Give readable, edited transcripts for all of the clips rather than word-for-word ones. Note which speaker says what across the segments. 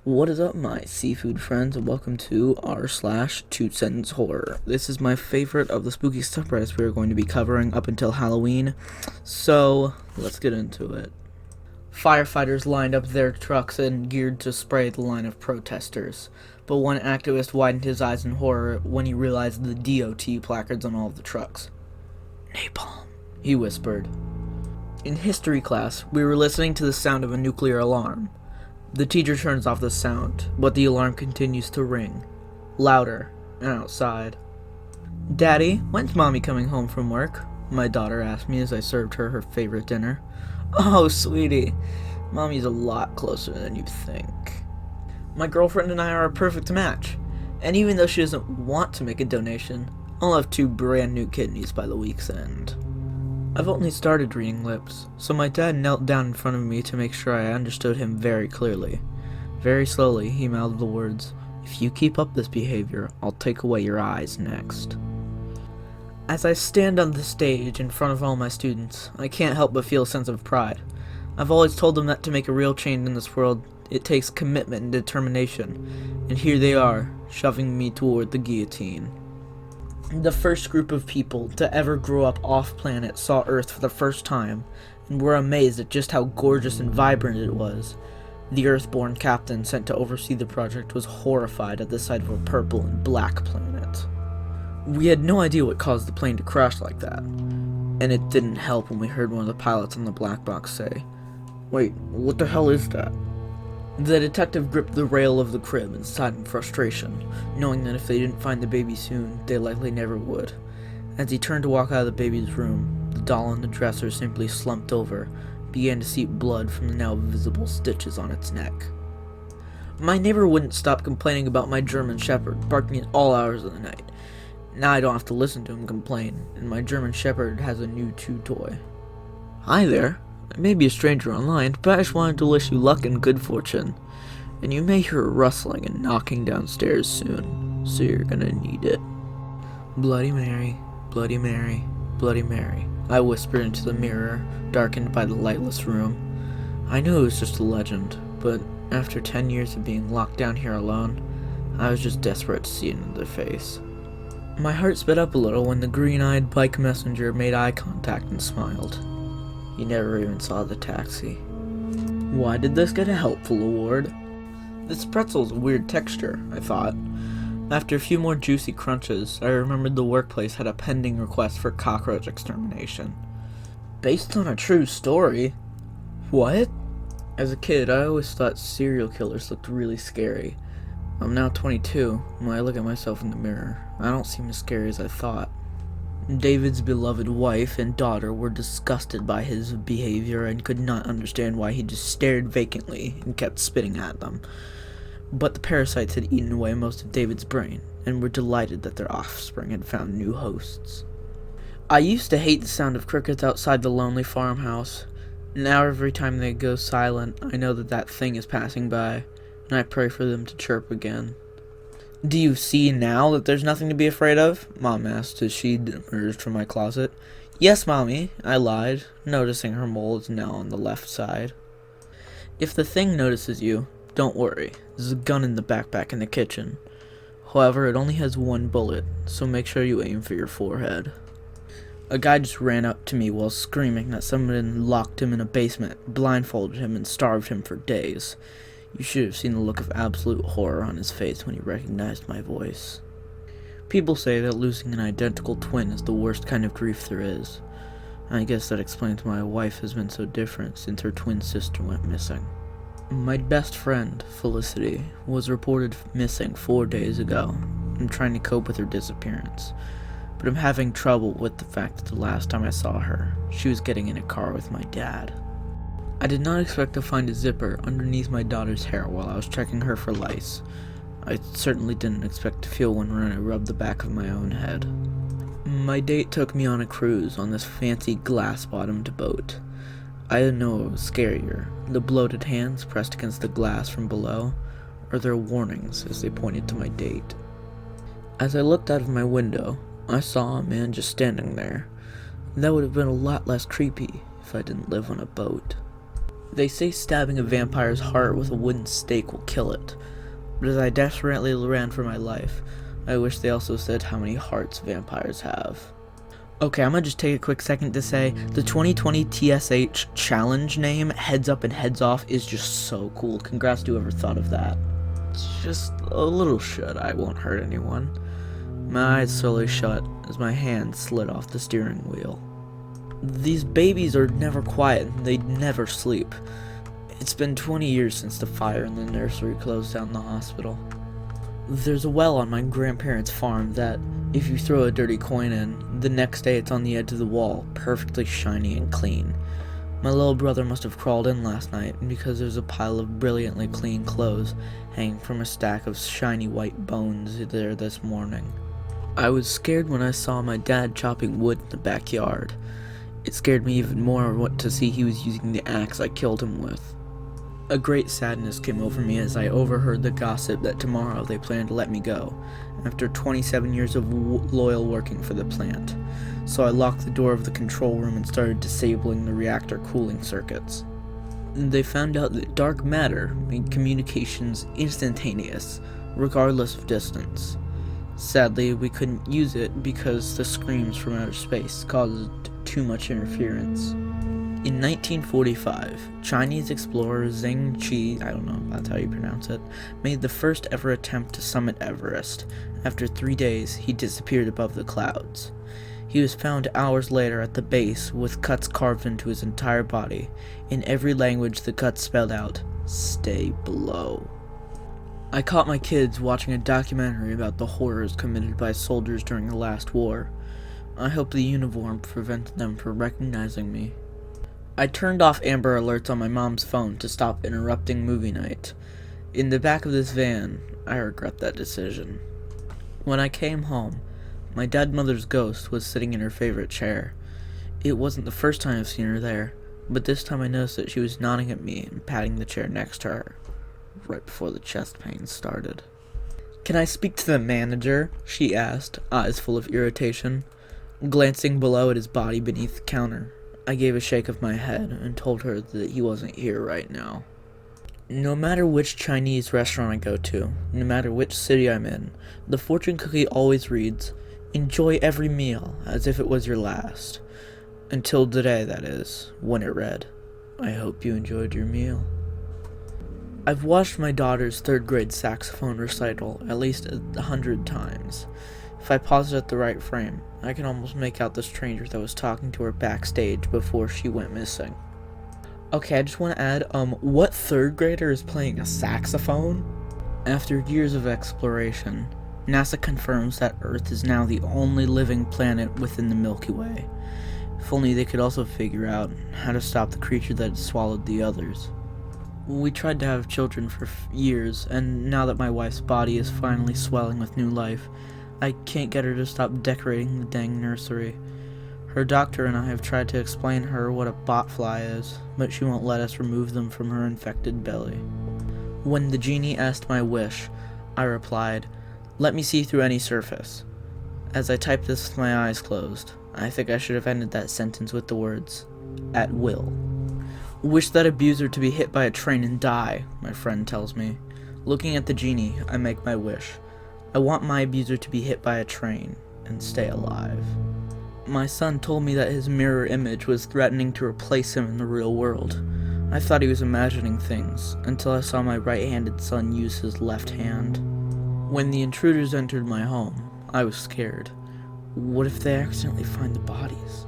Speaker 1: What is up, my seafood friends, and welcome to r/2 sentence horror. This is my favorite of the spooky subreddits we are going to be covering up until Halloween, so let's get into it. Firefighters lined up their trucks and geared to spray the line of protesters, but one activist widened his eyes in horror when he realized the DOT placards on all of the trucks. "Napalm," he whispered. In history class, we were listening to the sound of a nuclear alarm. The teacher turns off the sound, but the alarm continues to ring, louder and outside. "Daddy, when's Mommy coming home from work?" my daughter asked me as I served her her favorite dinner. "Oh, sweetie, Mommy's a lot closer than you think. My girlfriend and I are a perfect match, and even though she doesn't want to make a donation, I'll have 2 brand new kidneys by the week's end." I've only started reading lips, so my dad knelt down in front of me to make sure I understood him very clearly. Very slowly, he mouthed the words, "If you keep up this behavior, I'll take away your eyes next." As I stand on the stage in front of all my students, I can't help but feel a sense of pride. I've always told them that to make a real change in this world, it takes commitment and determination, and here they are, shoving me toward the guillotine. The first group of people to ever grow up off-planet saw Earth for the first time, and were amazed at just how gorgeous and vibrant it was. The Earth-born captain sent to oversee the project was horrified at the sight of a purple and black planet. We had no idea what caused the plane to crash like that, and it didn't help when we heard one of the pilots on the black box say, "Wait, what the hell is that?" The detective gripped the rail of the crib and sighed in frustration, knowing that if they didn't find the baby soon, they likely never would. As he turned to walk out of the baby's room, the doll on the dresser simply slumped over, began to seep blood from the now visible stitches on its neck. My neighbor wouldn't stop complaining about my German Shepherd, barking at all hours of the night. Now I don't have to listen to him complain, and my German Shepherd has a new chew toy. "Hi there. I may be a stranger online, but I just wanted to wish you luck and good fortune. And you may hear a rustling and knocking downstairs soon, so you're gonna need it. Bloody Mary, Bloody Mary, Bloody Mary," I whispered into the mirror, darkened by the lightless room. I knew it was just a legend, but after 10 years of being locked down here alone, I was just desperate to see another face. My heart sped up a little when the green-eyed bike messenger made eye contact and smiled. He never even saw the taxi. Why did this get a helpful award? This pretzel's a weird texture, I thought. After a few more juicy crunches, I remembered the workplace had a pending request for cockroach extermination. Based on a true story? What? As a kid, I always thought serial killers looked really scary. I'm now 22, and when I look at myself in the mirror, I don't seem as scary as I thought. David's beloved wife and daughter were disgusted by his behavior and could not understand why he just stared vacantly and kept spitting at them. But the parasites had eaten away most of David's brain, and were delighted that their offspring had found new hosts. I used to hate the sound of crickets outside the lonely farmhouse. Now every time they go silent, I know that that thing is passing by, and I pray for them to chirp again. "Do you see now that there's nothing to be afraid of?" Mom asked as she emerged from my closet. "Yes, Mommy," I lied, noticing her mole is now on the left side. "If the thing notices you, don't worry. There's a gun in the backpack in the kitchen. However, it only has 1 bullet, so make sure you aim for your forehead." A guy just ran up to me while screaming that someone had locked him in a basement, blindfolded him, and starved him for days. You should have seen the look of absolute horror on his face when he recognized my voice. People say that losing an identical twin is the worst kind of grief there is. I guess that explains why my wife has been so different since her twin sister went missing. My best friend, Felicity, was reported missing 4 days ago. I'm trying to cope with her disappearance, but I'm having trouble with the fact that the last time I saw her, she was getting in a car with my dad. I did not expect to find a zipper underneath my daughter's hair while I was checking her for lice. I certainly didn't expect to feel one when I rubbed the back of my own head. My date took me on a cruise on this fancy glass-bottomed boat. I didn't know what was scarier, the bloated hands pressed against the glass from below, or their warnings as they pointed to my date. As I looked out of my window, I saw a man just standing there. That would have been a lot less creepy if I didn't live on a boat. They say stabbing a vampire's heart with a wooden stake will kill it, but as I desperately ran for my life, I wish they also said how many hearts vampires have. Okay, I'm gonna just take a quick second to say the 2020 TSH challenge name, Heads Up and Heads Off, is just so cool. Congrats to whoever thought of that. It's just a little shut, I won't hurt anyone. My eyes slowly shut as my hand slid off the steering wheel. These babies are never quiet, they never sleep. It's been 20 years since the fire in the nursery closed down the hospital. There's a well on my grandparents' farm that, if you throw a dirty coin in, the next day it's on the edge of the wall, perfectly shiny and clean. My little brother must have crawled in last night because there's a pile of brilliantly clean clothes hanging from a stack of shiny white bones there this morning. I was scared when I saw my dad chopping wood in the backyard. It scared me even more to see he was using the axe I killed him with. A great sadness came over me as I overheard the gossip that tomorrow they plan to let me go, after 27 years of loyal working for the plant. So I locked the door of the control room and started disabling the reactor cooling circuits. They found out that dark matter made communications instantaneous, regardless of distance. Sadly, we couldn't use it because the screams from outer space caused too much interference. In 1945, Chinese explorer Zheng Qi, I don't know if that's how you pronounce it, made the first ever attempt to summit Everest. After 3 days, he disappeared above the clouds. He was found hours later at the base with cuts carved into his entire body. In every language, the cuts spelled out, "Stay below." I caught my kids watching a documentary about the horrors committed by soldiers during the last war. I hope the uniform prevented them from recognizing me. I turned off Amber Alerts on my mom's phone to stop interrupting movie night. In the back of this van, I regret that decision. When I came home, my dead mother's ghost was sitting in her favorite chair. It wasn't the first time I've seen her there, but this time I noticed that she was nodding at me and patting the chair next to her, right before the chest pain started. "Can I speak to the manager?" she asked, eyes full of irritation. Glancing below at his body beneath the counter, I gave a shake of my head and told her that he wasn't here right now. No matter which Chinese restaurant I go to, no matter which city I'm in, the fortune cookie always reads, "Enjoy every meal as if it was your last." Until today, that is, when it read, "I hope you enjoyed your meal." I've watched my daughter's 3rd grade saxophone recital at least 100 times. If I pause it at the right frame, I can almost make out the stranger that was talking to her backstage before she went missing. Okay, I just want to add, what 3rd grader is playing a saxophone? After years of exploration, NASA confirms that Earth is now the only living planet within the Milky Way. If only they could also figure out how to stop the creature that had swallowed the others. We tried to have children for years, and now that my wife's body is finally swelling with new life, I can't get her to stop decorating the dang nursery. Her doctor and I have tried to explain to her what a botfly is, but she won't let us remove them from her infected belly. When the genie asked my wish, I replied, "Let me see through any surface." As I typed this with my eyes closed, I think I should have ended that sentence with the words, "at will." "Wish that abuser to be hit by a train and die," my friend tells me. Looking at the genie, I make my wish. I want my abuser to be hit by a train and stay alive. My son told me that his mirror image was threatening to replace him in the real world. I thought he was imagining things, until I saw my right-handed son use his left hand. When the intruders entered my home, I was scared. What if they accidentally find the bodies?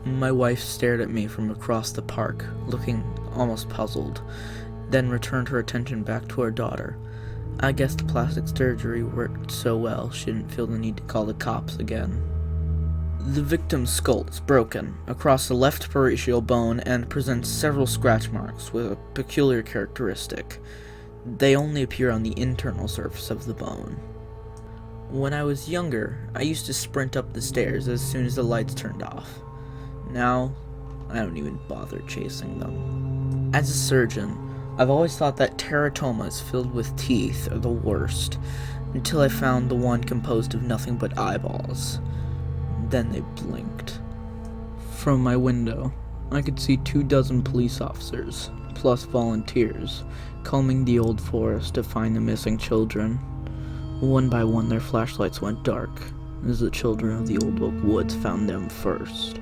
Speaker 1: My wife stared at me from across the park, looking almost puzzled, then returned her attention back to our daughter. I guess the plastic surgery worked so well she didn't feel the need to call the cops again. The victim's skull is broken across the left parietal bone and presents several scratch marks with a peculiar characteristic. They only appear on the internal surface of the bone. When I was younger, I used to sprint up the stairs as soon as the lights turned off. Now, I don't even bother chasing them. As a surgeon, I've always thought that teratomas filled with teeth are the worst, until I found the one composed of nothing but eyeballs. Then they blinked. From my window, I could see 24 police officers, plus volunteers, combing the old forest to find the missing children. One by one, their flashlights went dark, as the children of the Old Oak Woods found them first.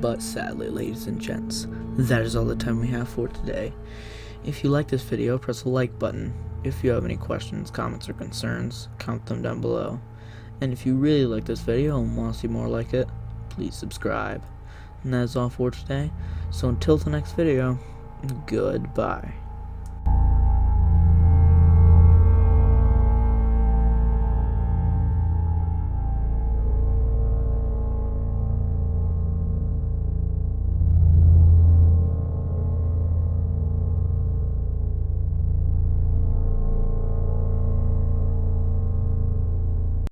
Speaker 1: But sadly, ladies and gents, that is all the time we have for today. If you like this video, press the like button. If you have any questions, comments, or concerns, comment them down below. And if you really like this video and want to see more like it, please subscribe. And that is all for today. So until the next video, goodbye.